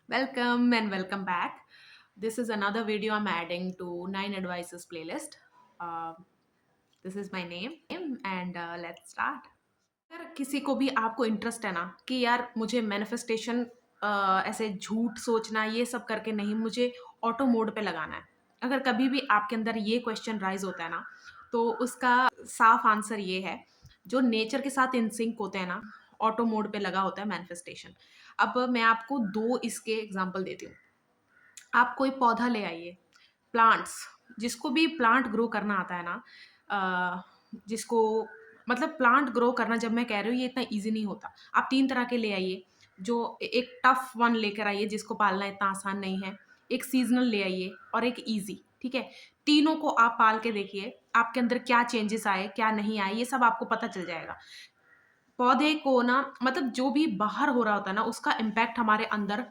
Welcome and welcome back. This is another video I'm adding to 9 Advices playlist. Um this is my name and let's start. अगर किसी को भी आपको interest है ना कि यार मुझे मैनिफेस्टेशन ऐसे झूठ सोचना ये सब करके नहीं, मुझे ऑटो मोड पे लगाना है। अगर कभी भी आपके अंदर ये क्वेश्चन राइज होता है ना, तो उसका साफ आंसर ये है, जो नेचर के साथ इन सिंक होते हैं ना, ऑटो मोड पे लगा होता है मैनिफेस्टेशन। अब मैं आपको दो इसके एग्जांपल देती हूँ। आप कोई पौधा ले आइए, प्लांट्स, जिसको भी प्लांट ग्रो करना आता है ना, जिसको मतलब प्लांट ग्रो करना, जब मैं कह रही हूँ ये इतना ईज़ी नहीं होता। आप 3 तरह के ले आइए, जो एक टफ वन लेकर आइए जिसको पालना इतना आसान नहीं है, एक सीज़नल ले आइए और एक ईज़ी, ठीक है? तीनों को आप पाल के देखिए, आपके अंदर क्या चेंजेस आए, क्या नहीं आए, ये सब आपको पता चल जाएगा। पौधे को ना मतलब जो भी बाहर हो रहा होता है ना, उसका इम्पैक्ट हमारे अंदर,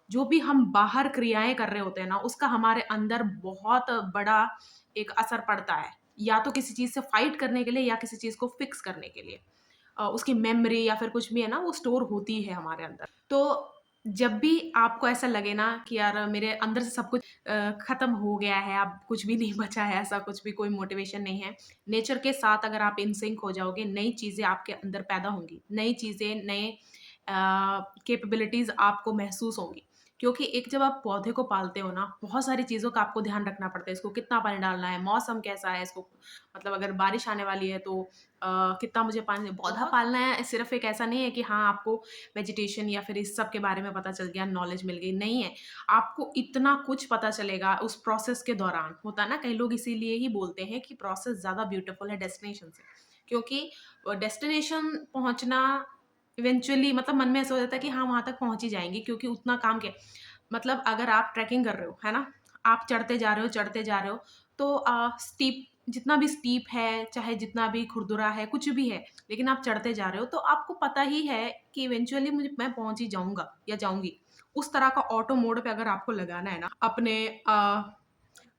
जो भी हम बाहर क्रियाएँ कर रहे होते हैं ना, उसका हमारे अंदर बहुत बड़ा एक असर पड़ता है। या तो किसी चीज़ से फाइट करने के लिए या किसी चीज़ को फिक्स करने के लिए। उसकी मेमोरी या फिर कुछ भी है ना, वो स्टोर होती है हमारे अंदर। तो जब भी आपको ऐसा लगे ना कि यार मेरे अंदर से सब कुछ खत्म हो गया है, अब कुछ भी नहीं बचा है, ऐसा कुछ भी कोई मोटिवेशन नहीं है, नेचर के साथ अगर आप इन सिंक हो जाओगे, नई चीज़ें आपके अंदर पैदा होंगी, नई चीज़ें, नए कैपेबिलिटीज़ आपको महसूस होंगी। क्योंकि एक जब आप पौधे को पालते हो ना, बहुत सारी चीज़ों का आपको ध्यान रखना पड़ता है, इसको कितना पानी डालना है, मौसम कैसा है, इसको मतलब अगर बारिश आने वाली है तो कितना मुझे पानी, पौधा पालना है सिर्फ़ एक ऐसा नहीं है कि हाँ, आपको वेजिटेशन या फिर इस सब के बारे में पता चल गया, नॉलेज मिल गई, नहीं है। आपको इतना कुछ पता चलेगा उस प्रोसेस के दौरान, होता है ना, कई लोग इसीलिए ही बोलते हैं कि प्रोसेस ज़्यादा ब्यूटीफुल है डेस्टिनेशन से। क्योंकि डेस्टिनेशन पहुँचना इवेंचुअली मतलब मन में ऐसा हो जाता है कि हाँ, वहाँ तक पहुँच ही जाएँगे, क्योंकि उतना काम किया। मतलब अगर आप ट्रैकिंग कर रहे हो, है ना? आप चढ़ते जा रहे हो, चढ़ते जा रहे हो, तो स्टीप, जितना भी स्टीप है, चाहे जितना भी खुरदुरा है, कुछ भी है, लेकिन आप चढ़ते जा रहे हो, तो आपको पता ही है कि इवेंचुअली मैं पहुँच ही जाऊँगा या जाऊँगी। उस तरह का ऑटो मोड पे अगर आपको लगाना है ना अपने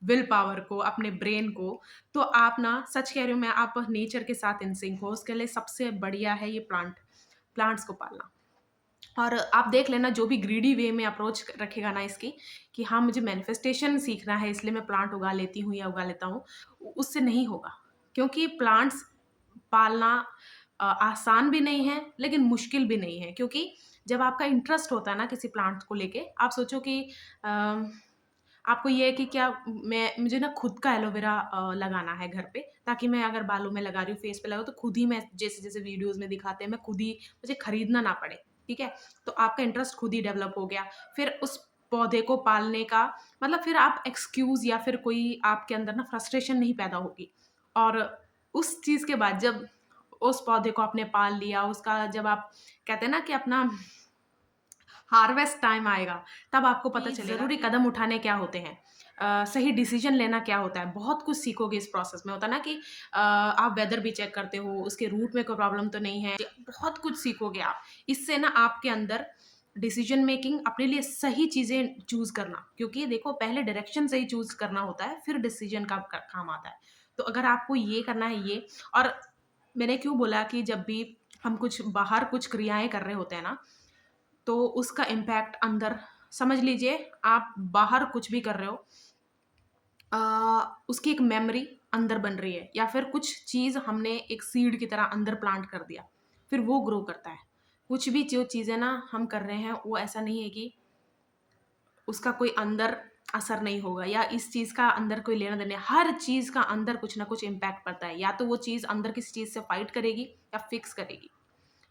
विल पावर को, अपने ब्रेन को, तो आप ना, सच कह रही हूँ मैं, आप नेचर के साथ इन सिंक हो, उसके लिए सबसे बढ़िया है ये प्लांट्स को पालना। और आप देख लेना, जो भी ग्रीडी वे में अप्रोच रखेगा ना इसकी, कि हाँ मुझे मैनिफेस्टेशन सीखना है इसलिए मैं प्लांट उगा लेती हूँ या उगा लेता हूँ, उससे नहीं होगा। क्योंकि प्लांट्स पालना आसान भी नहीं है लेकिन मुश्किल भी नहीं है, क्योंकि जब आपका इंटरेस्ट होता है ना किसी प्लांट को लेके, आप सोचो कि आपको ये है कि क्या मुझे ना खुद का एलोवेरा लगाना है घर पे, ताकि मैं अगर बालों में लगा रही हूँ, फेस पे लगाऊँ, तो खुद ही मैं, जैसे-जैसे वीडियोज़ में दिखाते हैं, मैं खुद ही, मुझे खरीदना ना पड़े, ठीक है? तो आपका इंटरेस्ट खुद ही डेवलप हो गया। फिर उस पौधे को पालने का मतलब फिर आप एक्सक्यूज़ या फिर कोई आपके अंदर ना फ्रस्ट्रेशन नहीं पैदा होगी। और उस चीज़ के बाद जब उस पौधे को आपने पाल लिया, उसका जब आप कहते हैं ना कि अपना हार्वेस्ट टाइम आएगा, तब आपको पता चलेगा ज़रूरी कदम उठाने क्या होते हैं। सही डिसीज़न लेना क्या होता है, बहुत कुछ सीखोगे इस प्रोसेस में। होता है ना कि आप वेदर भी चेक करते हो, उसके रूट में कोई प्रॉब्लम तो नहीं है, बहुत कुछ सीखोगे आप। इससे ना आपके अंदर डिसीज़न मेकिंग, अपने लिए सही चीज़ें चूज़ करना, क्योंकि देखो पहले डायरेक्शन सही चूज़ करना होता है, फिर डिसीज़न का क काम आता है। तो अगर आपको ये करना है ये, और मैंने क्यों बोला कि जब भी हम कुछ बाहर कुछ क्रियाएँ कर रहे होते हैं ना, तो उसका इम्पैक्ट अंदर, समझ लीजिए आप बाहर कुछ भी कर रहे हो, उसकी एक मेमोरी अंदर बन रही है, या फिर कुछ चीज़ हमने एक सीड की तरह अंदर प्लांट कर दिया, फिर वो ग्रो करता है। कुछ भी जो चीज़ें ना हम कर रहे हैं, वो ऐसा नहीं है कि उसका कोई अंदर असर नहीं होगा या इस चीज़ का अंदर कोई लेना-देना, हर चीज़ का अंदर कुछ ना कुछ इम्पैक्ट पड़ता है। या तो वो चीज़ अंदर किसी चीज़ से फाइट करेगी या फिक्स करेगी।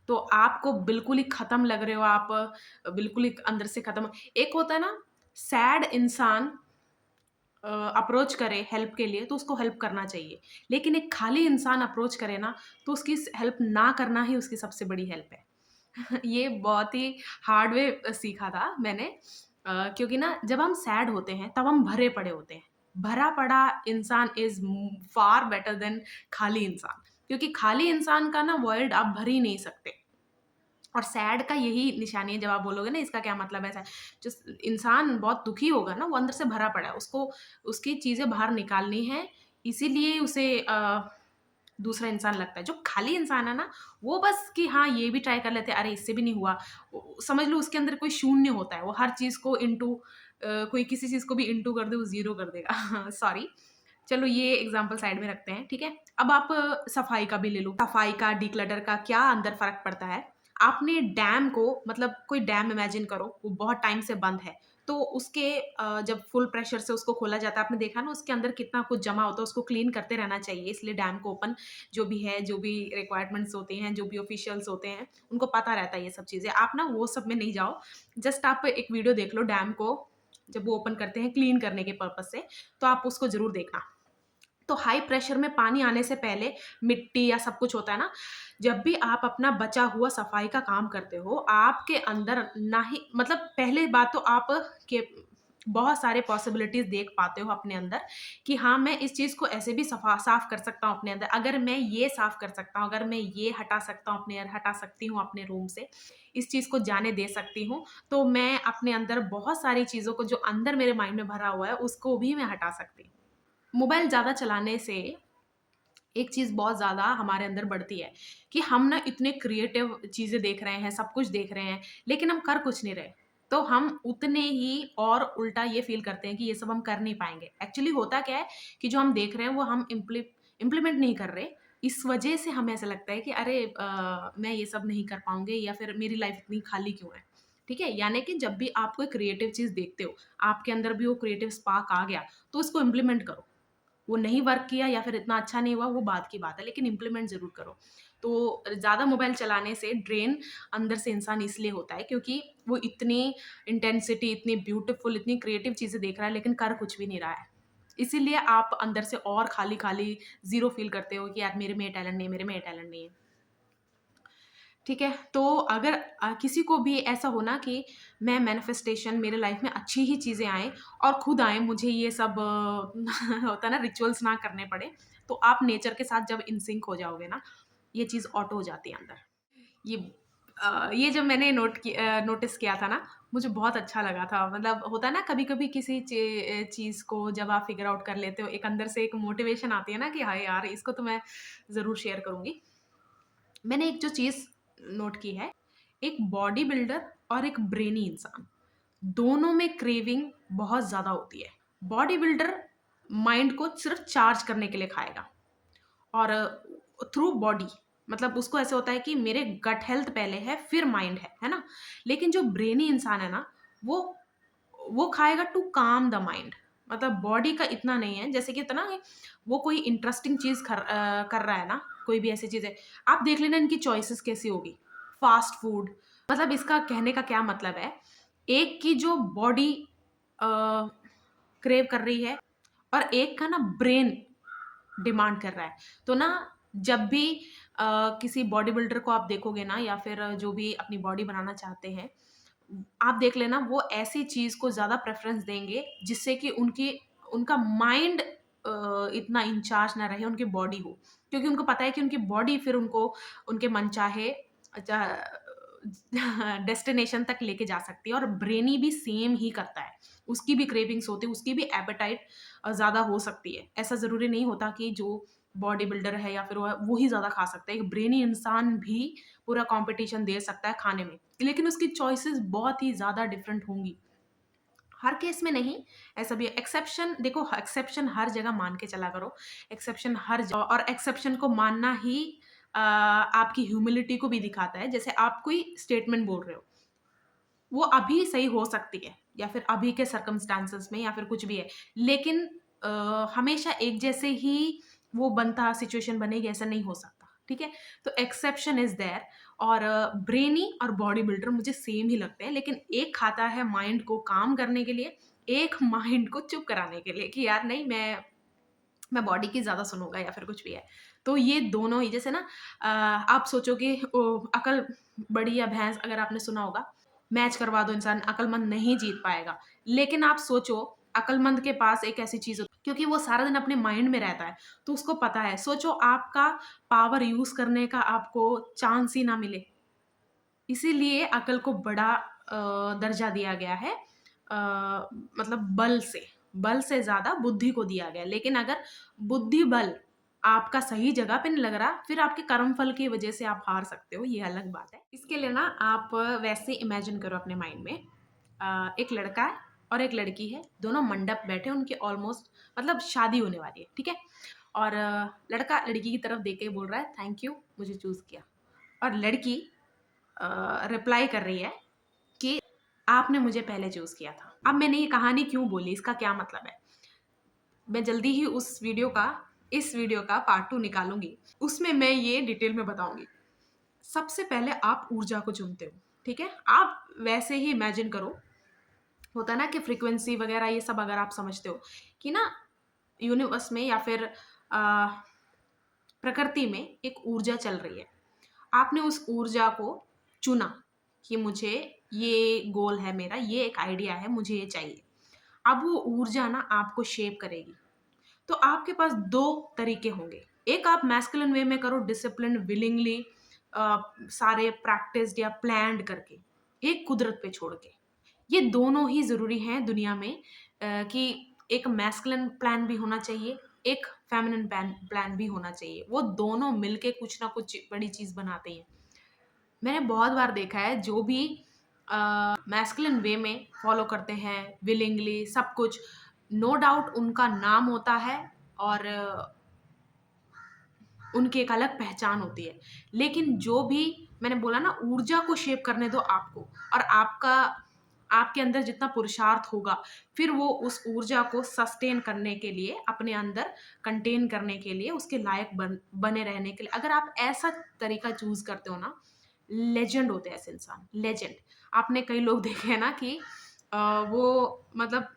तो आपको बिल्कुल ही खत्म लग रहे हो, आप बिल्कुल ही अंदर से खत्म, एक होता है ना सैड इंसान अप्रोच करे हेल्प के लिए, तो उसको हेल्प करना चाहिए। लेकिन एक खाली इंसान अप्रोच करे ना, तो उसकी हेल्प ना करना ही उसकी सबसे बड़ी हेल्प है। ये बहुत ही हार्ड वे सीखा था मैंने, क्योंकि ना जब हम सैड होते हैं तब हम भरे पड़े होते हैं। भरा पड़ा इंसान इज़ फार बेटर देन खाली इंसान, क्योंकि खाली इंसान का ना वॉइड आप भर ही नहीं सकते। और सैड का यही निशानी है, जब आप बोलोगे ना इसका क्या मतलब है सैड, जो इंसान बहुत दुखी होगा ना, वो अंदर से भरा पड़ा है, उसको उसकी चीज़ें बाहर निकालनी है, इसीलिए उसे दूसरा इंसान लगता है। जो खाली इंसान है ना, वो बस कि हाँ, ये भी ट्राई कर लेते हैं, अरे इससे भी नहीं हुआ। समझ लो उसके अंदर कोई शून्य होता है, वो हर चीज़ को इंटू कोई किसी चीज़ को भी इंटू कर दे, वो ज़ीरो कर देगा। सॉरी। चलो ये एग्ज़ाम्पल साइड में रखते हैं, ठीक है? अब आप सफाई का भी ले लो। सफाई का, डिक्लटर का क्या अंदर फ़र्क पड़ता है? आपने डैम को, मतलब कोई डैम इमेजिन करो, वो बहुत टाइम से बंद है। तो उसके जब फुल प्रेशर से उसको खोला जाता है, आपने देखा ना उसके अंदर कितना कुछ जमा होता है, उसको क्लीन करते रहना चाहिए। इसलिए डैम को ओपन जो भी है, जो भी रिक्वायरमेंट्स होते हैं, जो भी ऑफिशियल्स होते हैं, उनको पता रहता है ये सब चीज़ें। आप ना वो सब में नहीं जाओ, जस्ट आप एक वीडियो देख लो डैम को जब वो ओपन करते हैं क्लीन करने के पर्पज़ से, तो आप उसको ज़रूर देखना। तो हाई प्रेशर में पानी आने से पहले मिट्टी या सब कुछ होता है ना, जब भी आप अपना बचा हुआ सफाई का काम करते हो, आपके अंदर ना ही, मतलब पहले बात तो आप के बहुत सारे पॉसिबिलिटीज़ देख पाते हो अपने अंदर कि हाँ, मैं इस चीज़ को ऐसे भी साफ़ कर सकता हूँ अपने अंदर। अगर मैं ये साफ़ कर सकता हूँ, अगर मैं ये हटा सकती हूँ अपने रूम से, इस चीज़ को जाने दे सकती हूँ, तो मैं अपने अंदर बहुत सारी चीज़ों को जो अंदर मेरे माइंड में भरा हुआ है, उसको भी मैं हटा सकती हूँ। मोबाइल ज़्यादा चलाने से एक चीज़ बहुत ज़्यादा हमारे अंदर बढ़ती है कि हम ना इतने क्रिएटिव चीज़ें देख रहे हैं, सब कुछ देख रहे हैं, लेकिन हम कर कुछ नहीं रहे। तो हम उतने ही और उल्टा ये फ़ील करते हैं कि ये सब हम कर नहीं पाएँगे। एक्चुअली होता क्या है कि जो हम देख रहे हैं वो हम इम्प्लीमेंट नहीं कर रहे। इस वजह से हमें ऐसा लगता है कि अरे मैं ये सब नहीं कर पाऊँगी या फिर मेरी लाइफ़ इतनी खाली क्यों है। ठीक है? यानी कि जब भी आप कोई क्रिएटिव चीज़ देखते हो, आपके अंदर भी वो क्रिएटिव स्पार्क आ गया, तो उसको इम्प्लीमेंट करो। वो नहीं वर्क किया या फिर इतना अच्छा नहीं हुआ, वो बात की बात है, लेकिन इम्प्लीमेंट ज़रूर करो। तो ज़्यादा मोबाइल चलाने से ड्रेन अंदर से इंसान इसलिए होता है क्योंकि वो इतनी इंटेंसिटी, इतनी ब्यूटीफुल, इतनी क्रिएटिव चीज़ें देख रहा है लेकिन कर कुछ भी नहीं रहा है। इसीलिए आप अंदर से और खाली-खाली ज़ीरो फ़ील करते हो कि यार मेरे में ये टैलेंट नहीं है, मेरे में ये टैलेंट नहीं है। ठीक है? तो अगर किसी को भी ऐसा हो ना कि मैं मैनिफेस्टेशन मेरे लाइफ़ में अच्छी ही चीज़ें आएँ और खुद आएँ, मुझे ये सब होता है ना रिचुअल्स ना करने पड़े, तो आप नेचर के साथ जब इन सिंक हो जाओगे ना, ये चीज़ ऑटो हो जाती है अंदर। ये ये जब मैंने नोटिस किया था ना, मुझे बहुत अच्छा लगा था। मतलब होता है ना कभी-कभी किसी चीज़ को जब आप फिगर आउट कर लेते हो, एक अंदर से एक मोटिवेशन आती है ना कि हाँ यार, इसको तो मैं ज़रूर शेयर करूँगी। मैंने एक जो चीज़ नोट की है, एक बॉडी बिल्डर और एक ब्रेनी इंसान, दोनों में क्रेविंग बहुत ज़्यादा होती है। बॉडी बिल्डर माइंड को सिर्फ़ चार्ज करने के लिए खाएगा और थ्रू बॉडी, मतलब उसको ऐसा होता है कि मेरे गट हेल्थ पहले है, फिर माइंड है ना? लेकिन जो ब्रेनी इंसान है ना, वो वो खाएगा टू काम द माइंड। मतलब बॉडी का इतना नहीं है, जैसे कि होता है ना, वो कोई इंटरेस्टिंग चीज़ कर रहा है ना, कोई भी ऐसी चीज़ है, आप देख लेना इनकी चॉइसेस कैसी होगी। फास्ट फूड, मतलब इसका कहने का क्या मतलब है, एक की जो बॉडी अ, क्रेव कर रही है और एक का ना ब्रेन डिमांड कर रहा है। तो ना जब भी किसी बॉडी बिल्डर को आप देखोगे ना या फिर जो भी अपनी बॉडी बनाना चाहते हैं, आप देख लेना वो ऐसी चीज़ को ज़्यादा प्रेफ़रेंस देंगे जिससे कि उनकी उनका माइंड इतना इंचार्ज ना रहे, उनकी बॉडी हो। क्योंकि उनको पता है कि उनकी बॉडी फिर उनको उनके मनचाहे डेस्टिनेशन तक लेके जा सकती है और ब्रेनी भी सेम ही करता है। उसकी भी क्रेविंग्स होती है, उसकी भी एपेटाइट ज़्यादा हो सकती है। ऐसा ज़रूरी नहीं होता कि जो बॉडी बिल्डर है या फिर वो ही ज़्यादा खा सकता है। एक ब्रेनी इंसान भी पूरा कॉम्पिटिशन दे सकता है खाने में, लेकिन उसकी चॉइसेस बहुत ही ज़्यादा डिफरेंट होंगी। हर केस में नहीं, ऐसा भी है। एक्सेप्शन देखो, एक्सेप्शन हर जगह मान के चला करो। एक्सेप्शन हर ज और एक्सेप्शन को मानना ही आपकी ह्यूमिलिटी को भी दिखाता है। जैसे आप कोई स्टेटमेंट बोल रहे हो, वो अभी सही हो सकती है या फिर अभी के सर्कमस्टेंसेस में या फिर कुछ भी है। लेकिन हमेशा एक जैसे ही वो बनता सिचुएशन बनेगी, ऐसा नहीं हो सकता, ठीक है? तो एक्सेप्शन इज़ देयर और ब्रेनी और बॉडी बिल्डर मुझे सेम ही लगते हैं, लेकिन एक खाता है माइंड को काम करने के लिए, एक माइंड को चुप कराने के लिए कि यार नहीं, मैं बॉडी की ज़्यादा सुनूँगा या फिर कुछ भी है। तो ये दोनों ही जैसे ना आप सोचोगे अकल बड़ी या भैंस, अगर आपने सुना होगा, मैच करवा दो इंसान, अक्लमंद नहीं जीत पाएगा। लेकिन आप सोचो, अक्लमंद के पास एक ऐसी चीज़ होती है क्योंकि वो सारा दिन अपने माइंड में रहता है, तो उसको पता है। सोचो आपका पावर यूज़ करने का आपको चांस ही ना मिले। इसीलिए अकल को बड़ा दर्जा दिया गया है, मतलब बल से ज़्यादा बुद्धि को दिया गया है। लेकिन अगर बुद्धि बल आपका सही जगह पे नहीं लग रहा, फिर आपके कर्मफल की वजह से आप हार सकते हो, ये अलग बात है। इसके लिए ना आप वैसे इमेजिन करो अपने माइंड में, एक लड़का है और एक लड़की है, दोनों मंडप बैठे हैं, उनकी ऑलमोस्ट मतलब शादी होने वाली है, ठीक है? और लड़का लड़की की तरफ देख के बोल रहा है, थैंक यू मुझे चूज़ किया। और लड़की रिप्लाई कर रही है कि आपने मुझे पहले चूज़ किया था। अब मैंने ये कहानी क्यों बोली, इसका क्या मतलब है? मैं जल्दी ही इस वीडियो का पार्ट 2 निकालूँगी। उसमें मैं ये डिटेल में बताऊँगी। सबसे पहले आप ऊर्जा को चुनते हो, ठीक है? आप वैसे ही इमेजिन करो, होता है ना कि फ्रीक्वेंसी वगैरह ये सब अगर आप समझते हो कि ना यूनिवर्स में या फिर प्रकृति में एक ऊर्जा चल रही है। आपने उस ऊर्जा को चुना कि मुझे ये गोल है मेरा, ये एक आइडिया है, मुझे ये चाहिए। अब वो ऊर्जा ना आपको शेप करेगी। तो आपके पास 2 तरीके होंगे। एक आप मैस्कुलिन वे में करो, डिसिप्लिन विलिंगली सारे प्रैक्टिस्ड या प्लान्ड करके, एक कुदरत पे छोड़ के। ये दोनों ही ज़रूरी हैं दुनिया में, कि एक मैस्कुलिन प्लान भी होना चाहिए, एक फेमिनिन प्लान भी होना चाहिए। वो दोनों मिलके कुछ ना कुछ बड़ी चीज़ बनाते हैं। मैंने बहुत बार देखा है जो भी मैस्कुलिन वे में फॉलो करते हैं विलिंगली सब कुछ, नो डाउट उनका नाम होता है और उनकी एक अलग पहचान होती है। लेकिन जो भी मैंने बोला ना, ऊर्जा को शेप करने दो आपको, और आपके अंदर जितना पुरुषार्थ होगा, फिर वो उस ऊर्जा को सस्टेन करने के लिए, अपने अंदर कंटेन करने के लिए, उसके लायक बने रहने के लिए, अगर आप ऐसा तरीका चूज़ करते हो ना, लेजेंड होते हैं ऐसे इंसान, लेजेंड। आपने कई लोग देखे हैं ना कि वो मतलब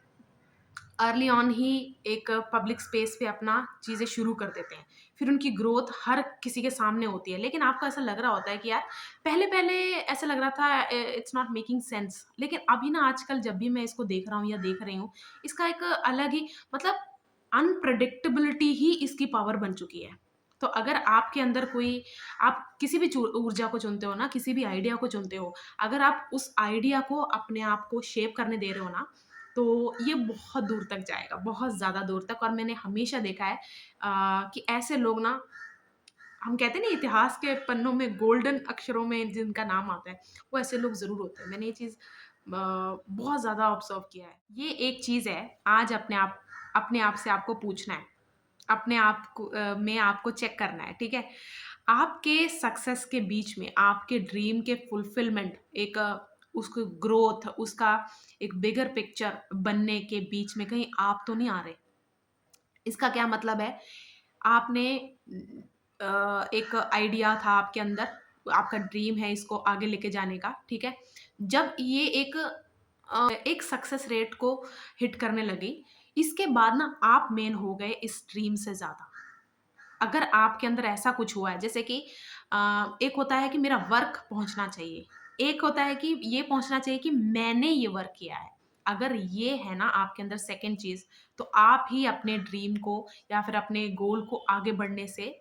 अर्ली ऑन ही एक पब्लिक स्पेस पे अपना चीज़ें शुरू कर देते हैं। फिर उनकी ग्रोथ हर किसी के सामने होती है। लेकिन आपको ऐसा लग रहा होता है कि यार पहले-पहले ऐसा लग रहा था इट्स नॉट मेकिंग सेंस। लेकिन अभी ना आजकल जब भी मैं इसको देख रहा हूँ या देख रही हूँ, इसका एक अलग ही मतलब अनप्रेडिक्टेबिलिटी ही इसकी पावर बन चुकी है। तो अगर आपके अंदर कोई, आप किसी भी ऊर्जा को चुनते हो ना, किसी भी आइडिया को चुनते हो, अगर आप उस आइडिया को अपने आप को शेप करने दे रहे हो ना, तो ये बहुत दूर तक जाएगा, बहुत ज़्यादा दूर तक। और मैंने हमेशा देखा है कि ऐसे लोग ना, हम कहते हैं ना इतिहास के पन्नों में गोल्डन अक्षरों में जिनका नाम आता है, वो ऐसे लोग ज़रूर होते हैं। मैंने ये चीज़ बहुत ज़्यादा ऑब्ज़र्व किया है। ये एक चीज़ है, आज अपने आप से आपको पूछना है, अपने आप को में आपको चेक करना है, ठीक है? आपके सक्सेस के बीच में, आपके ड्रीम के फुलफिलमेंट, एक उसको ग्रोथ, उसका एक बिगर पिक्चर बनने के बीच में कहीं आप तो नहीं आ रहे? इसका क्या मतलब है? आपने एक आइडिया था आपके अंदर, आपका ड्रीम है इसको आगे लेके जाने का, ठीक है? जब ये एक सक्सेस रेट को हिट करने लगी, इसके बाद ना आप मेन हो गए इस ड्रीम से ज़्यादा। अगर आपके अंदर ऐसा कुछ हुआ है, जैसे कि एक होता है कि मेरा वर्क पहुँचना चाहिए, एक होता है कि ये पहुँचना चाहिए कि मैंने ये वर्क किया है। अगर ये है ना आपके अंदर सेकंड चीज़, तो आप ही अपने ड्रीम को या फिर अपने गोल को आगे बढ़ने से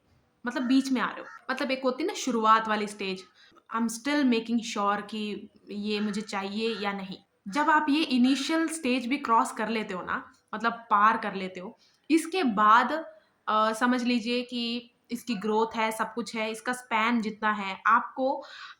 मतलब बीच में आ रहे हो। मतलब एक होती है ना शुरुआत वाली stage, I am still making sure कि ये मुझे चाहिए या नहीं। जब आप ये इनिशियल स्टेज भी क्रॉस कर लेते हो ना, मतलब पार कर लेते हो, इसके बाद समझ लीजिए कि इसकी ग्रोथ है, सब कुछ है, इसका स्पैन जितना है, आपको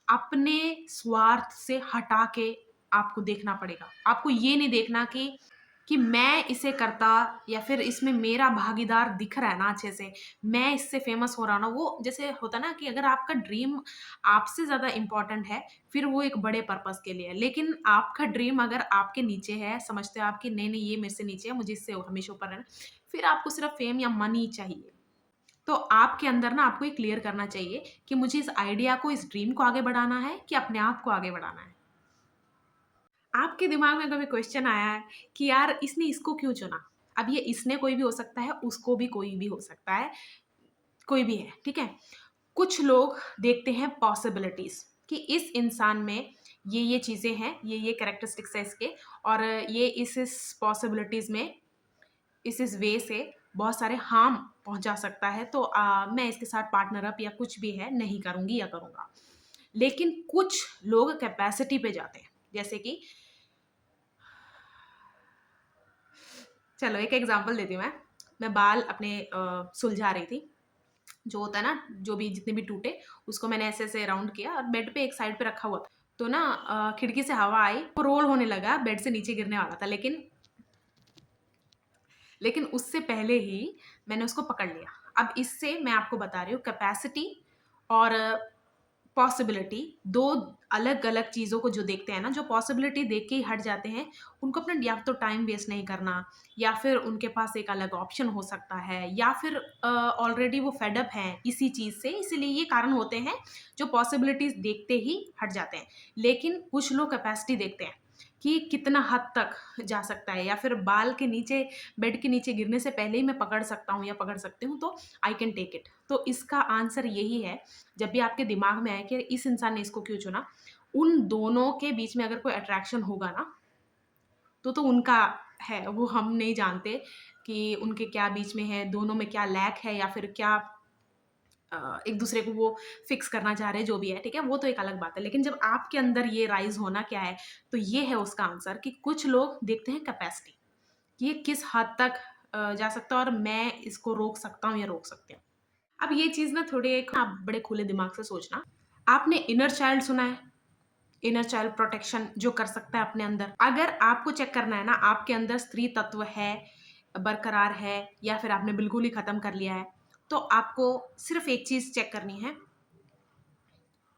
अपने स्वार्थ से हटा के आपको देखना पड़ेगा। आपको ये नहीं देखना कि मैं इसे करता या फिर इसमें मेरा भागीदार दिख रहा है ना अच्छे से, मैं इससे फ़ेमस हो रहा हूँ ना, वो जैसे होता है ना कि अगर आपका ड्रीम आपसे ज़्यादा इम्पोर्टेंट है, फिर वो एक बड़े पर्पज़ के लिए है। लेकिन आपका ड्रीम अगर आपके नीचे है, समझते हो आप कि नहीं, नहीं ये मेरे से नीचे है, मुझे इससे हमेशा ऊपर रहना है, फिर आपको सिर्फ़ फ़ेम या मनी चाहिए। तो आपके अंदर ना आपको ये क्लियर करना चाहिए कि मुझे इस आइडिया को, इस ड्रीम को आगे बढ़ाना है कि अपने आप को आगे बढ़ाना है। आपके दिमाग में कभी क्वेश्चन आया है कि यार इसने इसको क्यों चुना? अब ये इसने कोई भी हो सकता है, उसको भी कोई भी हो सकता है, कोई भी है, ठीक है? कुछ लोग देखते हैं पॉसिबिलिटीज़ कि इस इंसान में ये चीज़ें हैं, ये कैरेक्टरिस्टिक्स है इसके, और ये इस पॉसिबिलिटीज़ में इस वे से बहुत सारे हार्म पहुँचा सकता है, तो मैं इसके साथ पार्टनर अप या कुछ भी है नहीं करूँगी या करूँगा। लेकिन कुछ लोग कैपेसिटी पे जाते हैं, जैसे कि चलो एक एग्ज़ाम्पल देती हूँ मैं। मैं बाल अपने सुलझा रही थी, जो होता है ना, जो भी जितने भी टूटे उसको मैंने ऐसे-ऐसे राउंड किया और बेड पे एक साइड पे रखा हुआ था। तो ना खिड़की से हवा आई, वो रोल होने लगा, बेड से नीचे गिरने वाला था, लेकिन उससे पहले ही मैंने उसको पकड़ लिया। अब इससे मैं आपको बता रही हूँ कैपेसिटी और पॉसिबिलिटी 2 अलग-अलग चीज़ों को जो देखते हैं ना, जो पॉसिबिलिटी देख के ही हट जाते हैं, उनको अपना या तो टाइम वेस्ट नहीं करना, या फिर उनके पास एक अलग ऑप्शन हो सकता है, या फिर ऑलरेडी वो फेड अप हैं इसी चीज़ से, इसीलिए ये कारण होते हैं जो पॉसिबिलिटीज़ देखते ही हट जाते हैं। लेकिन कुछ लोग कैपेसिटी देखते हैं कि कितना हद तक जा सकता है, या फिर बाल के नीचे, बेड के नीचे गिरने से पहले ही मैं पकड़ सकता हूँ या पकड़ सकती हूँ, तो आई कैन टेक इट। तो इसका आंसर यही है, जब भी आपके दिमाग में आए कि इस इंसान ने इसको क्यों चुना, उन दोनों के बीच में अगर कोई अट्रैक्शन होगा ना, तो उनका है, वो हम नहीं जानते कि उनके क्या बीच में है, दोनों में क्या लैक है, या फिर क्या एक दूसरे को वो फिक्स करना चाह रहे हैं, जो भी है, ठीक है? वो तो एक अलग बात है। लेकिन जब आपके अंदर ये राइज़ होना क्या है, तो ये है उसका आंसर कि कुछ लोग देखते हैं कैपेसिटी, कि ये किस हद तक जा सकता है और मैं इसको रोक सकता हूँ या रोक सकती हूँ। अब ये चीज़ ना थोड़ी एक, आप बड़े खुले दिमाग से सोचना। आपने इनर चाइल्ड सुना है? इनर चाइल्ड प्रोटेक्शन जो कर सकता है अपने अंदर। अगर आपको चेक करना है ना, आपके अंदर स्त्री तत्व है, बरकरार है, या फिर आपने बिल्कुल ही खत्म कर लिया है, तो आपको सिर्फ़ एक चीज़ चेक करनी है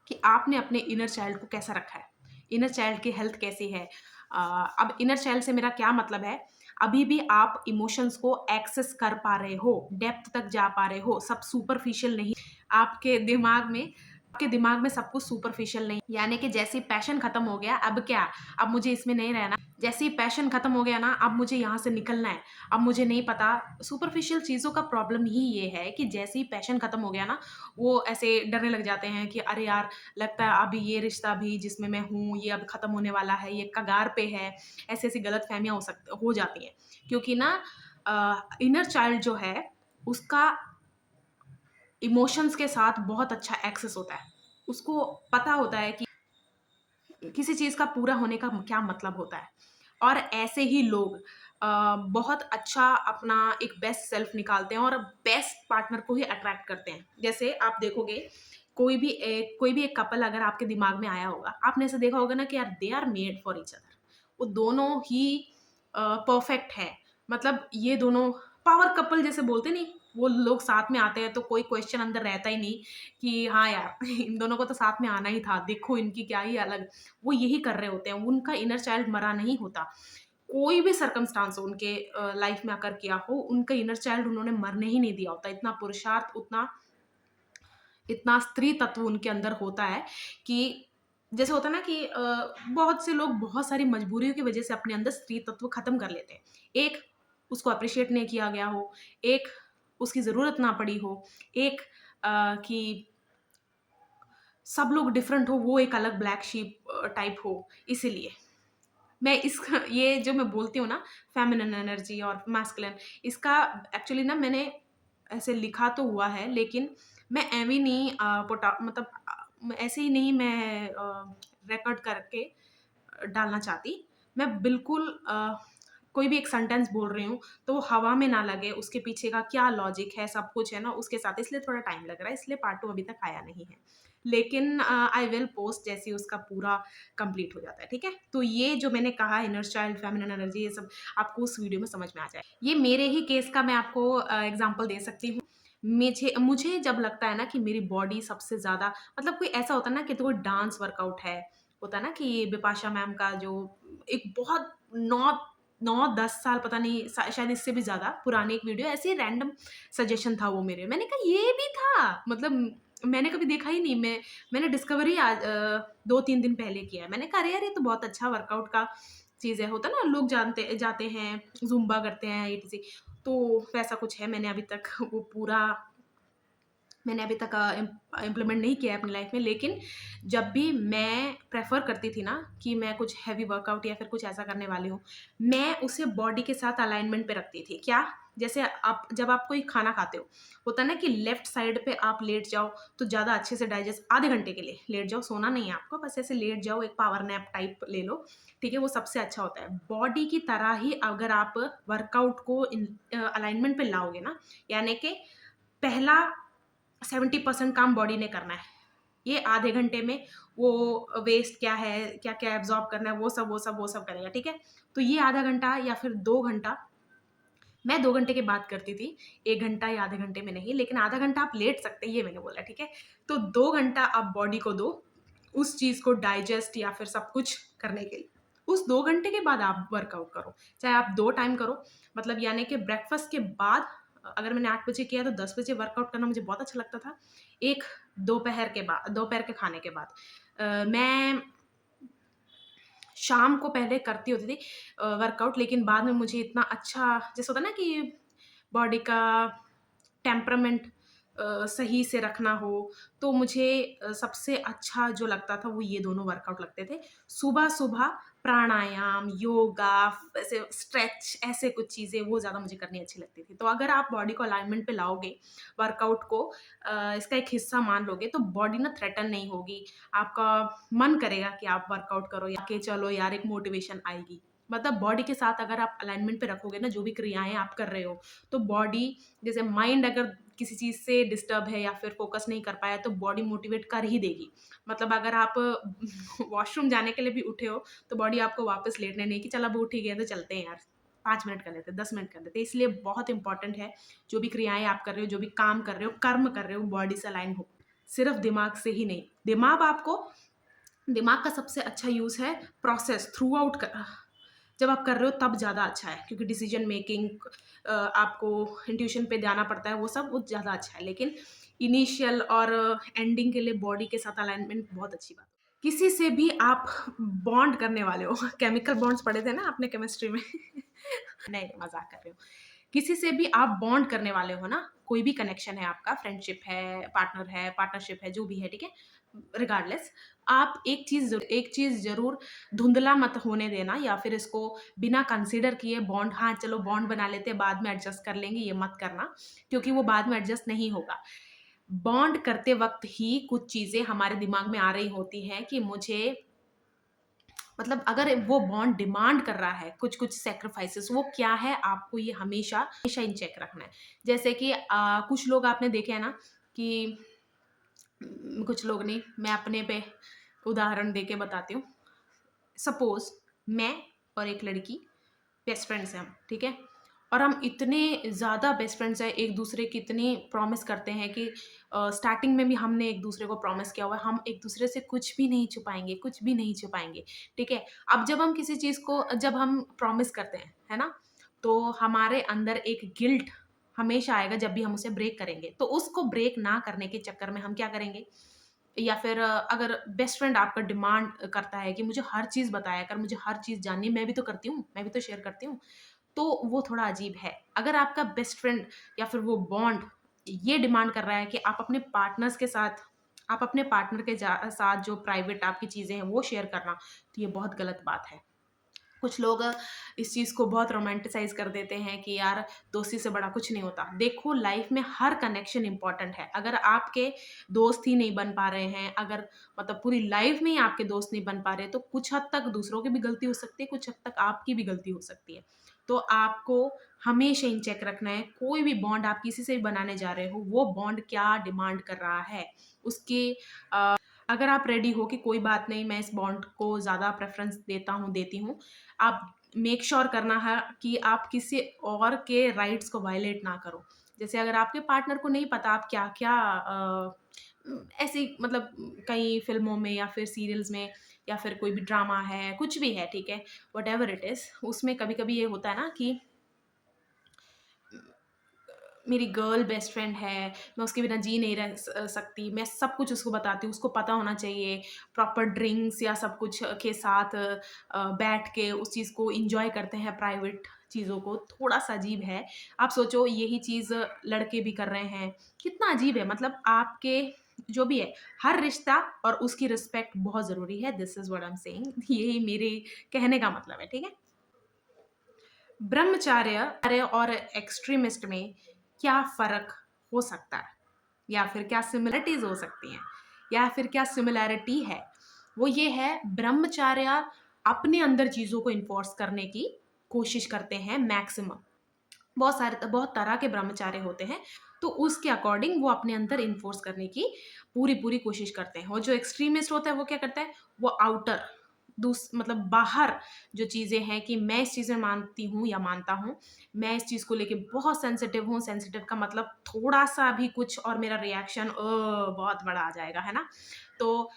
कि आपने अपने इनर चाइल्ड को कैसा रखा है। इनर चाइल्ड की हेल्थ कैसी है? अब इनर चाइल्ड से मेरा क्या मतलब है, अभी भी आप इमोशंस को एक्सेस कर पा रहे हो, डेप्थ तक जा पा रहे हो, सब सुपरफिशियल नहीं। आपके दिमाग में आपके दिमाग में सब कुछ सुपरफिशियल नहीं, यानी कि जैसे ही पैशन खत्म हो गया, अब क्या? अब मुझे इसमें नहीं रहना। जैसे ही पैशन खत्म हो गया ना, अब मुझे यहाँ से निकलना है। अब मुझे नहीं पता, सुपरफिशियल चीज़ों का प्रॉब्लम ही ये है कि जैसे ही पैशन खत्म हो गया ना, वो ऐसे डरने लग जाते हैं कि अरे यार, लगता है अभी ये रिश्ता भी जिसमें मैं हूँ, ये अब खत्म होने वाला है, ये कगार पे है। ऐसी-ऐसी गलतफ़हमियाँ हो जाती हैं। क्योंकि ना इनर चाइल्ड जो है, उसका इमोशंस के साथ बहुत अच्छा एक्सेस होता है। उसको पता होता है कि किसी चीज़ का पूरा होने का क्या मतलब होता है। और ऐसे ही लोग बहुत अच्छा अपना एक बेस्ट सेल्फ निकालते हैं और बेस्ट पार्टनर को ही अट्रैक्ट करते हैं। जैसे आप देखोगे, कोई भी एक कपल अगर आपके दिमाग में आया होगा, आपने ऐसे देखा होगा ना कि यार they are made for each other. वो दोनों ही परफेक्ट है। मतलब ये दोनों पावर कपल जैसे बोलते नहीं, वो लोग साथ में आते हैं तो कोई क्वेश्चन अंदर रहता ही नहीं कि हाँ यार इन दोनों को तो साथ में आना ही था, देखो इनकी क्या ही अलग, वो यही कर रहे होते हैं, उनका इनर चाइल्ड मरा नहीं होता। कोई भी सर्कमस्टांस हो उनके लाइफ में आकर किया हो, उनका इनर चाइल्ड उन्होंने मरने ही नहीं दिया होता। इतना पुरुषार्थ, उतना इतना स्त्री तत्व उनके अंदर होता है कि जैसे होता है ना कि बहुत से लोग बहुत सारी मजबूरियों की वजह से अपने अंदर स्त्री तत्व खत्म कर लेते हैं। एक, उसको अप्रिशिएट नहीं किया गया हो, एक उसकी ज़रूरत ना पड़ी हो, एक कि सब लोग डिफरेंट हो, वो एक अलग ब्लैक शीप टाइप हो, इसीलिए। मैं इस ये जो मैं बोलती हूँ ना, फेमिनिन एनर्जी और मैस्कुलिन, इसका एक्चुअली ना मैंने ऐसे लिखा तो हुआ है, लेकिन मैं एवे नहीं मतलब ऐसे ही नहीं मैं रिकॉर्ड करके डालना चाहती। मैं बिल्कुल कोई भी एक सेंटेंस बोल रही हूँ, तो वो हवा में ना लगे, उसके पीछे का क्या लॉजिक है, सब कुछ है ना उसके साथ, इसलिए थोड़ा टाइम लग रहा है, इसलिए पार्ट 2 अभी तक आया नहीं है। लेकिन आई विल पोस्ट जैसे ही उसका पूरा कंप्लीट हो जाता है, ठीक है? तो ये जो मैंने कहा इनर चाइल्ड, फेमिनिन एनर्जी, ये सब आपको उस वीडियो में समझ में आ जाए। ये मेरे ही केस का मैं आपको एग्ज़ाम्पल दे सकती हूँ। मुझे मुझे जब लगता है ना कि मेरी बॉडी सबसे ज़्यादा, मतलब कोई ऐसा होता है ना कि तो कोई डांस वर्कआउट है, होता है ना कि बिपाशा मैम का जो एक बहुत 9-10 साल, पता नहीं शायद इससे भी ज़्यादा पुरानी एक वीडियो, ऐसे ही रैंडम सजेशन था वो मेरे। मैंने कहा ये भी था! मतलब मैंने कभी देखा ही नहीं। मैंने डिस्कवर ही आज 2-3 दिन पहले किया है। मैंने कहा अरे यार, ये तो बहुत अच्छा वर्कआउट का चीज़ है। होता है ना, लोग जानते जाते हैं, ज़ुम्बा करते हैं, ईटीसी। तो वैसा कुछ है। मैंने अभी तक वो पूरा मैंने अभी तक इम्प्लीमेंट नहीं किया है अपनी लाइफ में, लेकिन जब भी मैं प्रेफ़र करती थी ना कि मैं कुछ हेवी वर्कआउट या फिर कुछ ऐसा करने वाली हूँ, मैं उसे बॉडी के साथ अलाइनमेंट पे रखती थी। क्या? जैसे आप जब आप कोई खाना खाते हो, होता है ना कि लेफ्ट साइड पे आप लेट जाओ तो ज़्यादा अच्छे से डाइजेस्ट, आधे घंटे के लिए लेट जाओ, सोना नहीं है आपको, बस ऐसे लेट जाओ, एक पावर नैप टाइप ले लो, ठीक है? वो सबसे अच्छा होता है। बॉडी की तरह ही अगर आप वर्कआउट को अलाइनमेंट पे लाओगे ना, यानी कि पहला 70% काम बॉडी ने करना है। ये आधे घंटे में वो वेस्ट क्या है, क्या-क्या एब्ज़ॉर्ब करना है, वो सब करेगा, ठीक है? तो ये आधा घंटा या फिर 2 घंटा, मैं 2 घंटे की बात करती थी, 1 घंटा या आधे घंटे में नहीं, लेकिन आधा घंटा आप लेट सकते हैं, ये मैंने बोला, ठीक है? तो 2 घंटा आप बॉडी को दो, उस चीज़ को डाइजेस्ट या फिर सब कुछ करने के लिए। उस 2 घंटे के बाद आप वर्कआउट करो, चाहे आप 2 टाइम करो, मतलब यानी कि ब्रेकफ़ास्ट के बाद अगर मैंने 8 बजे किया तो 10 बजे वर्कआउट करना मुझे बहुत अच्छा लगता था। एक दोपहर के खाने के बाद। मैं शाम को पहले करती होती थी वर्कआउट, लेकिन बाद में मुझे इतना अच्छा जैसे होता है ना कि बॉडी का टेम्परामेंट सही से रखना हो, तो मुझे सबसे अच्छा जो लगता था वो ये दोनों वर्कआउट लगते थे। सुबह-सुबह प्राणायाम, योगा, ऐसे स्ट्रेच ऐसे कुछ चीज़ें वो ज़्यादा मुझे करनी अच्छी लगती थी। तो अगर आप बॉडी को अलाइनमेंट पे लाओगे, वर्कआउट को इसका एक हिस्सा मान लोगे तो बॉडी ना थ्रेटन नहीं होगी। आपका मन करेगा कि आप वर्कआउट करो या के चलो यार, एक मोटिवेशन आएगी। मतलब बॉडी के साथ अगर आप अलाइनमेंट पे रखोगे ना जो भी क्रियाएँ आप कर रहे हो, तो बॉडी जैसे माइंड अगर किसी चीज़ से डिस्टर्ब है या फिर फ़ोकस नहीं कर पाया तो बॉडी मोटिवेट कर ही देगी। मतलब अगर आप वॉशरूम जाने के लिए भी उठे हो, तो बॉडी आपको वापस लेटने नहीं कि चल अब उठ ही गए तो चलते हैं यार, 5 मिनट कर लेते हैं, 10 मिनट कर लेते हैं। इसलिए बहुत इम्पोर्टेंट है, जो भी क्रियाएँ आप कर रहे हो, जो भी काम कर रहे हो, कर्म कर रहे हो, बॉडी से अलाइन हो। सिर्फ़ दिमाग से ही नहीं। दिमाग का सबसे अच्छा यूज़ है प्रोसेस थ्रूआउट जब आप कर रहे हो तब ज़्यादा अच्छा है, क्योंकि डिसीजन मेकिंग आपको इंट्यूशन पे जाना पड़ता है, वो ज़्यादा अच्छा है। लेकिन इनिशियल और एंडिंग के लिए बॉडी के साथ अलाइनमेंट बहुत अच्छी बात है। किसी से भी आप बॉन्ड करने वाले हो केमिकल बॉन्ड्स पढ़े थे ना आपने केमिस्ट्री में नहीं, मज़ाक कर रही हूँ। किसी से भी आप बॉन्ड करने वाले हो ना, कोई भी कनेक्शन है आपका, फ्रेंडशिप है, पार्टनरशिप है, जो भी है, ठीक है? रिगार्डलेस, आप एक चीज़ ज़रूर धुंधला मत होने देना या फिर इसको बिना कंसिडर किए बॉन्ड, हाँ, चलो बॉन्ड बना लेते हैं, बाद में एडजस्ट कर लेंगे, ये मत करना, क्योंकि वो बाद में एडजस्ट नहीं होगा। बॉन्ड करते वक़्त ही कुछ चीज़ें हमारे दिमाग में आ रही होती हैं कि मुझे, मतलब अगर वो बॉन्ड डिमांड कर रहा है कुछ-कुछ सैक्रिफाइसेस, वो क्या है आपको ये हमेशा हमेशा इन चेक रखना है। जैसे कि कुछ लोग आपने देखे हैं ना कि कुछ लोग नहीं, मैं अपने पे उदाहरण देके बताती हूँ। सपोज़ मैं और एक लड़की बेस्ट फ्रेंड्स हैं हम, ठीक है? और हम इतने ज़्यादा बेस्ट फ्रेंड्स हैं, एक-दूसरे की इतनी प्रॉमिस करते हैं कि स्टार्टिंग में भी हमने एक-दूसरे को प्रॉमिस किया हुआ है, हम एक-दूसरे से कुछ भी नहीं छुपाएँगे, ठीक है? अब जब हम किसी चीज़ को जब हम प्रॉमिस करते हैं, है ना? तो हमारे अंदर एक गिल्ट हमेशा आएगा जब भी हम उसे ब्रेक करेंगे। तो उसको ब्रेक ना करने के चक्कर में हम क्या करेंगे, या फिर अगर बेस्ट फ्रेंड आपका डिमांड करता है कि मुझे हर चीज़ बताया कर, मुझे हर चीज़ जाननी है, मैं भी तो करती हूँ, मैं भी तो शेयर करती हूँ। तो वो थोड़ा अजीब है। अगर आपका बेस्ट फ्रेंड या फिर वो बॉन्ड ये डिमांड कर रहा है कि आप अपने पार्टनर के साथ जो प्राइवेट आपकी चीज़ें हैं वो शेयर करना, तो ये बहुत गलत बात है। कुछ लोग इस चीज़ को बहुत रोमांटिसाइज़ कर देते हैं कि यार दोस्ती से बड़ा कुछ नहीं होता। देखो, लाइफ़ में हर कनेक्शन इम्पोर्टेंट है। अगर आपके दोस्त ही नहीं बन पा रहे हैं, अगर मतलब पूरी लाइफ़ में ही आपके दोस्त नहीं बन पा रहे, तो कुछ हद तक दूसरों की भी गलती हो सकती है, कुछ हद तक आपकी भी गलती हो सकती है। तो आपको हमेशा इन चेक रखना है, कोई भी बॉन्ड आप किसी से भी बनाने जा रहे हो, वो बॉन्ड क्या डिमांड कर रहा है। उसके अगर आप रेडी हो कि कोई बात नहीं, मैं इस बॉन्ड को ज़्यादा प्रेफ़रेंस देती हूँ, आप मेक श्योर करना है कि आप किसी और के राइट्स को वायलेट ना करो। जैसे अगर आपके पार्टनर को नहीं पता आप क्या-क्या ऐसे ही मतलब कई फ़िल्मों में या फिर सीरियल्स में या फिर कोई भी ड्रामा है, कुछ भी है, ठीक है? व्हाटएवर इट इज़, उसमें कभी-कभी ये होता है ना कि मेरी गर्ल बेस्ट फ्रेंड है, मैं उसके बिना जी नहीं रह सकती, मैं सब कुछ उसको बताती हूँ, उसको पता होना चाहिए, प्रॉपर ड्रिंक्स या सब कुछ के साथ बैठ के उस चीज़ को एन्जॉय करते हैं, प्राइवेट चीज़ों को, थोड़ा-सा अजीब है। आप सोचो यही चीज़ लड़के भी कर रहे हैं, कितना अजीब है, मतलब आपके जो भी है, हर रिश्ता और उसकी रिस्पेक्ट बहुत ज़रूरी है, this is what I am saying यही मेरे कहने का मतलब है, ठीक है? ब्रह्मचार्य और एक्सट्रीमिस्ट में क्या फ़र्क हो सकता है? या फिर क्या सिमिलरिटीज़ हो सकती हैं? या फिर क्या सिमिलैरिटी है? वो ये है, ब्रह्मचार्य अपने अंदर चीज़ों को एनफ़ोर्स करने की कोशिश करते हैं मैक्सिमम। बहुत तरह के ब्रह्मचार्य होते हैं। तो उसके अकॉर्डिंग वो अपने अंदर इन्फोर्स करने की पूरी कोशिश करते हैं। और जो एक्सट्रीमिस्ट होता है वो क्या करता है, वो आउटर मतलब बाहर जो चीज़ें हैं कि मैं इस चीज़ में मानती हूँ या मानता हूँ, मैं इस चीज़ को लेके बहुत सेंसिटिव हूँ, सेंसिटिव का मतलब थोड़ा सा भी कुछ और मेरा रिएक्शन बहुत बड़ा आ जाएगा, है ना? तो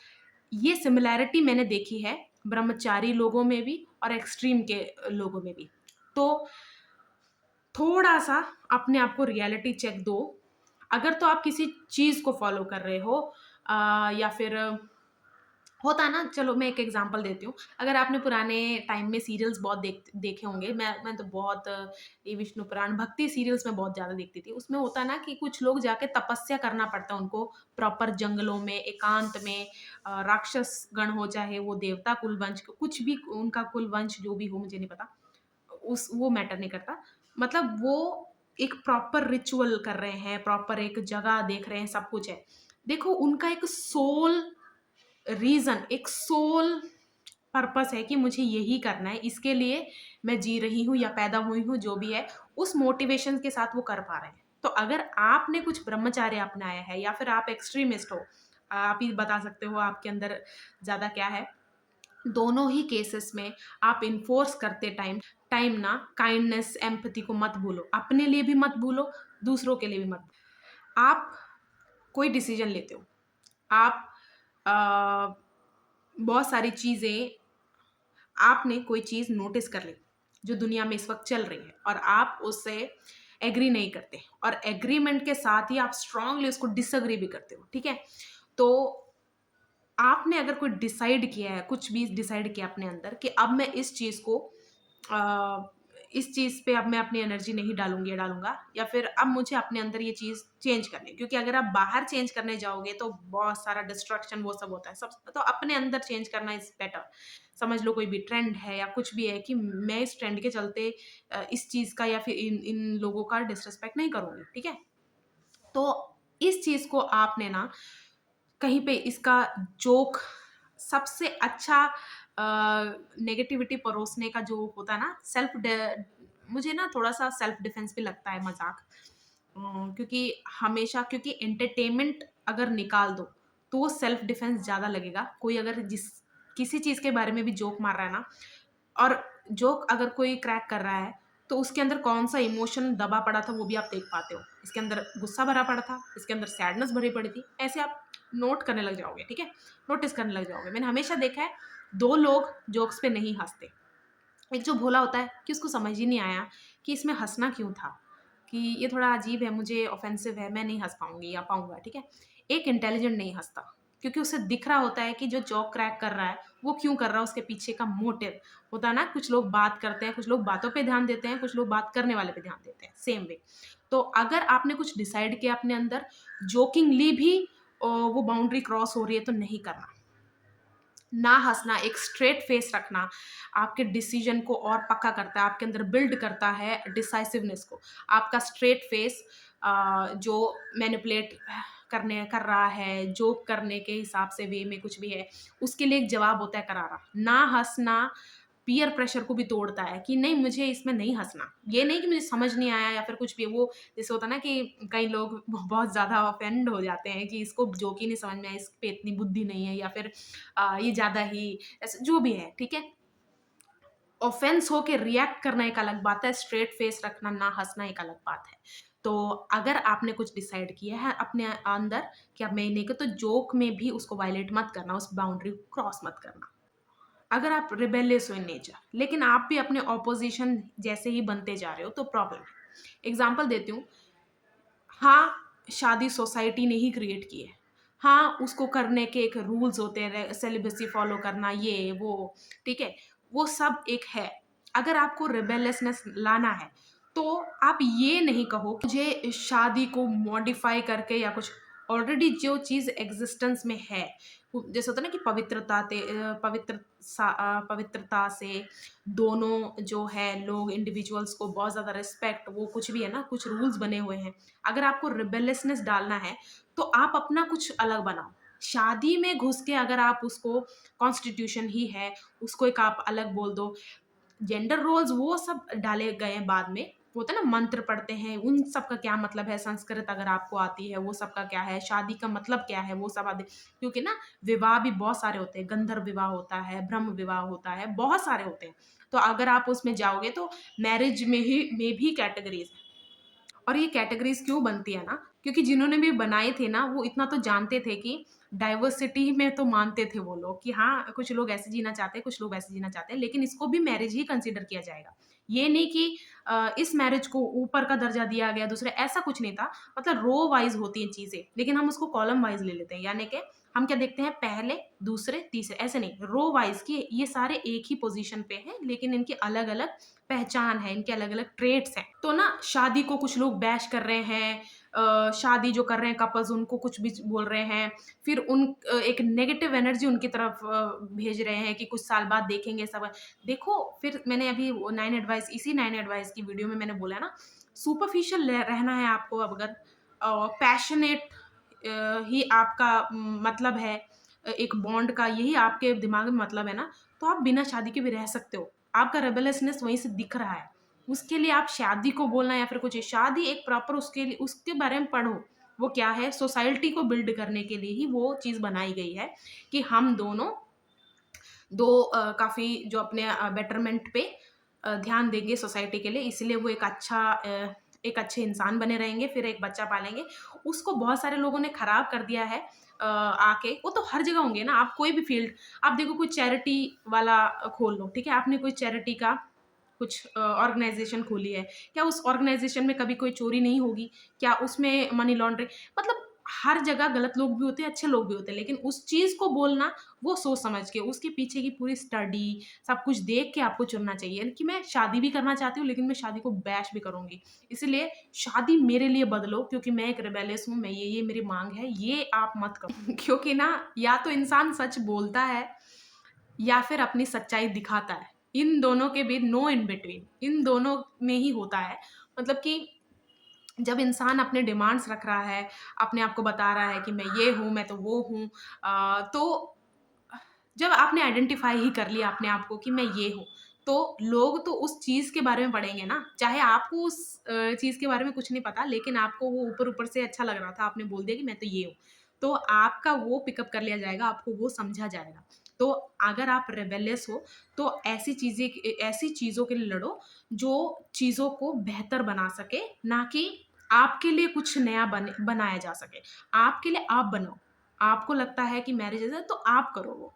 ये सिमिलैरिटी मैंने देखी है ब्रह्मचारी लोगों में भी और एक्सट्रीम के लोगों में भी। तो थोड़ा-सा अपने आप को रियलिटी चेक दो। अगर तो आप किसी चीज़ को फ़ॉलो कर रहे हो या फिर होता है ना, चलो मैं एक एग्ज़ाम्पल देती हूँ। अगर आपने पुराने टाइम में सीरियल्स बहुत देखे होंगे, मैं तो बहुत ये विष्णु पुराण, भक्ति सीरियल्स मैं बहुत ज़्यादा देखती थी। उसमें होता है ना कि कुछ लोग जाके तपस्या करना पड़ता है उनको, प्रॉपर जंगलों में, एकांत में, राक्षस गण हो चाहे वो देवता कुल वंश, कुछ भी उनका कुल वंश जो भी हो मुझे नहीं पता। वो मैटर नहीं करता। मतलब वो एक प्रॉपर रिचुअल कर रहे हैं, प्रॉपर एक जगह देख रहे हैं, सब कुछ है। देखो उनका एक सोल रीज़न, एक सोल पर्पस है कि मुझे यही करना है, इसके लिए मैं जी रही हूँ या पैदा हुई हूँ, जो भी है, उस मोटिवेशन के साथ वो कर पा रहे हैं। तो अगर आपने कुछ ब्रह्मचर्य अपनाया है या फिर आप एक्सट्रीमिस्ट हो, आप ही बता सकते हो आपके अंदर ज़्यादा क्या है। दोनों ही केसेस में आप इन्फोर्स करते टाइम टाइम ना काइंडनेस, एम्पैथी को मत भूलो। अपने लिए भी मत भूलो, दूसरों के लिए भी मत। आप कोई डिसीज़न लेते हो, आप अ, बहुत सारी चीज़ें, आपने कोई चीज़ नोटिस कर ली, जो दुनिया में इस वक़्त चल रही है और आप उससे एग्री नहीं करते और एग्रीमेंट के साथ ही आप स्ट्रांगली उसको डिसएग्री भी करते हो, ठीक है? तो आपने अगर कोई डिसाइड किया है, कुछ भी डिसाइड किया अपने अंदर कि अब मैं इस चीज़ को इस चीज़ पे अब मैं अपनी एनर्जी नहीं डालूँगी या डालूँगा, या फिर अब मुझे अपने अंदर ये चीज़ चेंज करनी है। क्योंकि अगर आप बाहर चेंज करने जाओगे तो बहुत सारा डिस्ट्रैक्शन वो सब होता है। सब तो अपने अंदर चेंज करना इज़ बेटर। समझ लो कोई भी ट्रेंड है या कुछ भी है कि मैं इस ट्रेंड के चलते इस चीज़ का या फिर इन इन लोगों का डिसरिस्पेक्ट नहीं करूँगी, ठीक है? तो इस चीज़ को आपने ना कहीं पे इसका जोक सबसे अच्छा नेगेटिविटी परोसने का जो होता है ना, मुझे ना थोड़ा-सा सेल्फ डिफेंस भी लगता है मज़ाक। क्योंकि हमेशा, क्योंकि एंटरटेनमेंट अगर निकाल दो, तो वो सेल्फ डिफेंस ज़्यादा लगेगा। कोई अगर किसी चीज़ के बारे में भी जोक मार रहा है ना, और जोक अगर कोई क्रैक कर रहा है, तो उसके अंदर कौन-सा इमोशन दबा पड़ा था वो भी आप देख पाते हो। इसके अंदर गुस्सा भरा पड़ा था, इसके अंदर सैडनेस भरी पड़ी थी। ऐसे आप नोट करने लग जाओगे, ठीक है? नोटिस करने लग जाओगे। मैंने हमेशा देखा है 2 लोग जोक्स पे नहीं हँसते। एक जो भोला होता है कि उसको समझ ही नहीं आया कि इसमें हँसना क्यों था? कि ये थोड़ा अजीब है, मुझे ऑफेंसिव है, मैं नहीं हँस पाऊँगी या पाऊँगा, ठीक है? एक इंटेलिजेंट नहीं हँसता, क्योंकि उसे दिख रहा होता है कि जो जोक क्रैक कर रहा है, वो क्यों कर रहा है, उसके पीछे का मोटिव होता है ना। कुछ लोग बात करते हैं, कुछ लोग बातों पे ध्यान देते हैं, कुछ लोग बात करने वाले पे ध्यान देते हैं, सेम वे। तो अगर आपने कुछ डिसाइड किया अपने अंदर, जोकिंगली भी वो बाउंड्री क्रॉस हो रही है तो नहीं करना। ना हँसना, एक स्ट्रेट फेस रखना, आपके डिसीज़न को और पक्का करता है, आपके अंदर बिल्ड करता है डिसाइसिवनेस को। आपका स्ट्रेट फेस जो मैनिपुलेट कर रहा है, जोक करने के हिसाब से वे में कुछ भी है, उसके लिए एक जवाब होता है करारा। ना हँसना पीयर प्रेशर को भी तोड़ता है कि नहीं, मुझे इसमें नहीं हँसना। ये नहीं कि मुझे समझ नहीं आया या फिर कुछ भी, वो जैसे होता है ना कि कई लोग बहुत ज़्यादा ऑफेंड हो जाते हैं कि इसको जोक ही नहीं समझ में आया, इस पे इतनी बुद्धि नहीं है, या फिर ये ज़्यादा ही ऐसे जो भी है, ठीक है? ऑफेंस होके रिएक्ट करना एक अलग बात है, स्ट्रेट फेस रखना, ना हँसना एक अलग बात है। तो अगर आपने कुछ डिसाइड किया है अपने अंदर कि अब मैं नहीं कर, तो जोक में भी उसको वायलेट मत करना, उस बाउंड्री को क्रॉस मत करना। अगर आप रिबेलियस हो इन नेचर, लेकिन आप भी अपने ऑपोजिशन जैसे ही बनते जा रहे हो, तो प्रॉब्लम है। एग्ज़ाम्पल देती हूँ, हाँ, शादी सोसाइटी ने ही क्रिएट की है। हाँ, उसको करने के एक रूल्स होते हैं, सेलिबेसी फॉलो करना, ये, वो, ठीक है? वो सब एक है। अगर आपको रिबेलियसनेस लाना है, तो आप ये नहीं कहो कि मुझे शादी को मॉडिफ़ाई करके या कुछ, ऑलरेडी जो चीज़ एक्जिस्टेंस में है, जैसे होता है ना कि पवित्रता से दोनों जो है लोग, इंडिविजुअल्स को बहुत ज़्यादा रिस्पेक्ट, वो कुछ भी है ना, कुछ रूल्स बने हुए हैं। अगर आपको रिबेलियसनेस डालना है, तो आप अपना कुछ अलग बनाओ। शादी में घुस के अगर आप उसको, कॉन्स्टिट्यूशन ही है, उसको एक आप अलग बोल दो। जेंडर रोल्स वो सब डाले गए हैं बाद में। होता है ना मंत्र पढ़ते हैं, उन सब का क्या मतलब है, संस्कृत अगर आपको आती है, वो सब का क्या है, शादी का मतलब क्या है, वो सब आदि क्योंकि ना विवाह भी बहुत सारे होते हैं, गंधर्व विवाह होता है, ब्रह्म विवाह होता है, बहुत सारे होते हैं। तो अगर आप उसमें जाओगे तो मैरिज में भी कैटेगरीज़ हैं। और ये कैटेगरीज़ क्यों बनती है ना, क्योंकि जिन्होंने भी बनाए थे ना, वो इतना तो जानते थे कि डाइवर्सिटी में तो मानते थे वो लोग कि हाँ, कुछ लोग ऐसे जीना चाहते हैं, कुछ लोग वैसे जीना चाहते हैं, लेकिन इसको भी मैरिज ही कंसिडर किया जाएगा। ये नहीं कि इस मैरिज को ऊपर का दर्जा दिया गया, दूसरे ऐसा कुछ नहीं था। मतलब रो वाइज़ होती हैं चीज़ें, लेकिन हम उसको कॉलम वाइज़ ले लेते हैं, यानी कि हम क्या देखते हैं पहले, दूसरे, तीसरे, ऐसे नहीं, रो वाइज़ कि ये सारे एक ही पोज़ीशन पे हैं, लेकिन इनकी अलग-अलग पहचान है, इनके अलग-अलग ट्रेट्स हैं। तो ना शादी को कुछ लोग बैश कर रहे हैं, शादी जो कर रहे हैं कपल्स उनको कुछ भी बोल रहे हैं, फिर एक नेगेटिव एनर्जी उनकी तरफ भेज रहे हैं कि कुछ साल बाद देखेंगे सब। देखो फिर मैंने अभी वो 9 एडवाइस इसी 9 एडवाइस की वीडियो में मैंने बोला ना, सुपरफिशियल रहना है आपको अगर पैशनेट ही आपका मतलब है, एक बॉन्ड का यही आपके दिमाग में मतलब है ना, तो आप बिना शादी के भी रह सकते हो। आपका रेबेलियसनेस वहीं से दिख रहा है। उसके लिए आप शादी को बोलना या फिर कुछ शादी एक प्रॉपर उसके बारे में पढ़ो। वो क्या है सोसाइटी को बिल्ड करने के लिए ही वो चीज़ बनाई गई है कि हम दोनों काफ़ी जो अपने बेटरमेंट पे ध्यान देंगे सोसाइटी के लिए, इसलिए वो एक अच्छे इंसान बने रहेंगे, फिर एक बच्चा पालेंगे। उसको बहुत सारे लोगों ने खराब कर दिया है आके, वो तो हर जगह होंगे ना, आप कोई भी फ़ील्ड आप देखो कोई चैरिटी वाला खोल लो, ठीक है? आपने कोई चैरिटी का कुछ ऑर्गनाइज़ेशन खोली है, क्या उस ऑर्गनाइज़ेशन में कभी कोई चोरी नहीं होगी? क्या उसमें मनी लॉन्ड्रिंग मतलब हर जगह गलत लोग भी होते हैं, अच्छे लोग भी होते हैं, लेकिन उस चीज़ को बोलना वो सोच समझ के, उसके पीछे की पूरी स्टडी, सब कुछ देख के आपको चुनना चाहिए कि मैं शादी भी करना चाहती हूँ, लेकिन मैं शादी को बैश भी करूँगी। इसीलिए शादी मेरे लिए बदलो क्योंकि मैं एक रिबेलियस हूँ, मैं ये मेरी माँग है, ये आप मत करो। क्योंकि ना या तो इंसान सच बोलता है या फिर अपनी सच्चाई दिखाता है। इन दोनों के बीच नो इन बिटवीन, इन दोनों में ही होता है। मतलब कि जब इंसान अपने डिमांड्स रख रहा है, अपने आप को बता रहा है कि मैं ये हूँ, मैं तो वो हूँ तो जब आपने आइडेंटिफ़ाई ही कर लिया अपने आप को कि मैं ये हूँ, तो लोग तो उस चीज़ के बारे में पढ़ेंगे ना, चाहे आपको उस चीज़ के बारे में कुछ नहीं पता, लेकिन आपको वो ऊपर-ऊपर से अच्छा लग रहा था, आपने बोल दिया कि मैं तो ये हूँ। तो आपका वो पिकअप कर लिया जाएगा, आपको वो समझा जाएगा। तो अगर आप रिबेलियस हो, तो ऐसी चीज़ों के लिए लड़ो, जो चीज़ों को बेहतर बना सके, ना कि आपके लिए कुछ नया बनाया जा सके। आपके लिए आप बनाओ। आपको लगता है कि मैरिज इज़ है, तो आप करो वो।